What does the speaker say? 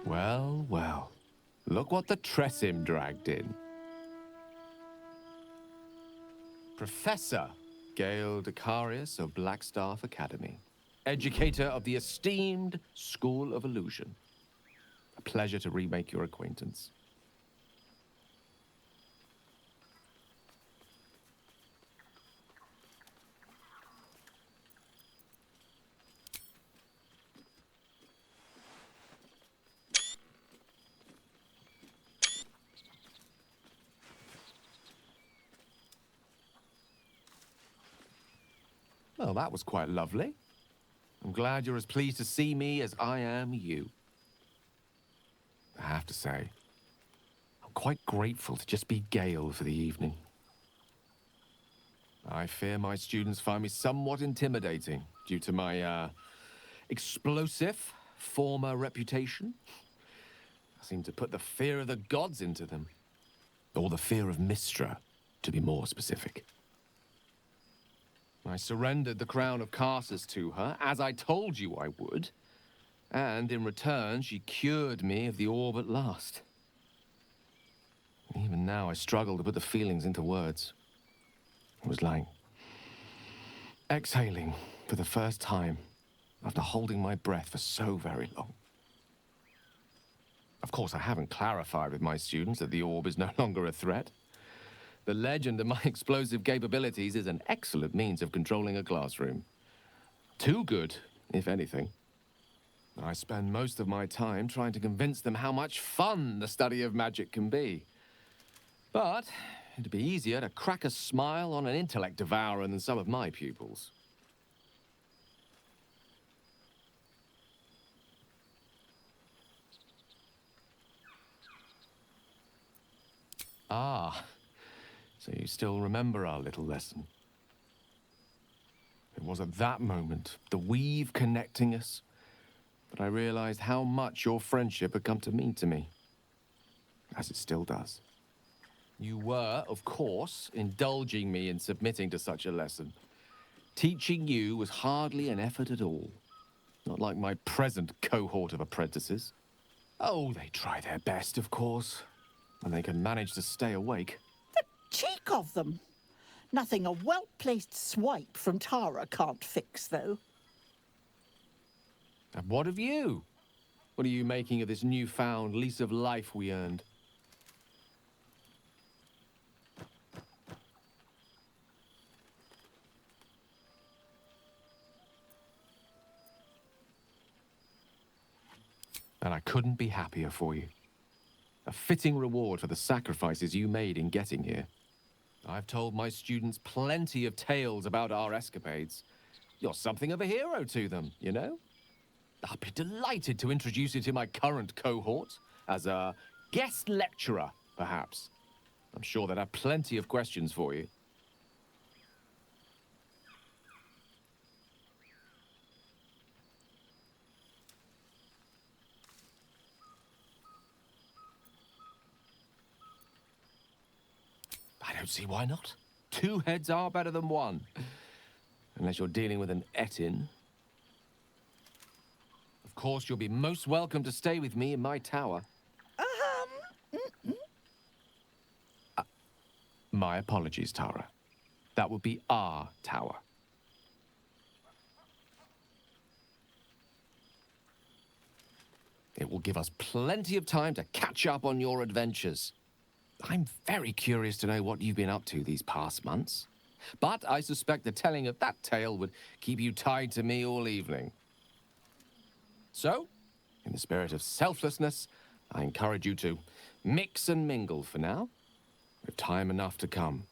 Well, well. Look what the Tressim dragged in. Professor Gale of Blackstaff Academy. Educator of the esteemed School of Illusion. A pleasure to remake your acquaintance. Well, that was quite lovely. I'm glad you're as pleased to see me as I am you. I have to say, I'm quite grateful to just be Gale for the evening. I fear my students find me somewhat intimidating due to my, explosive former reputation. I seem to put the fear of the gods into them. Or the fear of Mystra, to be more specific. I surrendered the crown of Carsus to her, as I told you I would. And in return, she cured me of the orb at last. Even now, I struggle to put the feelings into words. It was like exhaling for the first time after holding my breath for so very long. Of course, I haven't clarified with my students that the orb is no longer a threat. The legend of my explosive capabilities is an excellent means of controlling a classroom. Too good, if anything. I spend most of my time trying to convince them how much fun the study of magic can be. But it'd be easier to crack a smile on an intellect devourer than some of my pupils. Ah, so you still remember our little lesson. It was at that moment, the weave connecting us, that I realized how much your friendship had come to mean to me. As it still does. You were, of course, indulging me in submitting to such a lesson. Teaching you was hardly an effort at all. Not like my present cohort of apprentices. Oh, they try their best, of course. And they can manage to stay awake. The cheek of them! Nothing a well-placed swipe from Tara can't fix, though. And what of you? What are you making of this newfound lease of life we earned? And I couldn't be happier for you. A fitting reward for the sacrifices you made in getting here. I've told my students plenty of tales about our escapades. You're something of a hero to them, you know? I'll be delighted to introduce you to my current cohort as a guest lecturer, perhaps. I'm sure they'd have plenty of questions for you. I don't see why not. Two heads are better than one. Unless you're dealing with an Etin. Of course, you'll be most welcome to stay with me in my tower. My apologies, Tara. That would be our tower. It will give us plenty of time to catch up on your adventures. I'm very curious to know what you've been up to these past months. But I suspect the telling of that tale would keep you tied to me all evening. So, in the spirit of selflessness, I encourage you to mix and mingle for now, with time enough to come.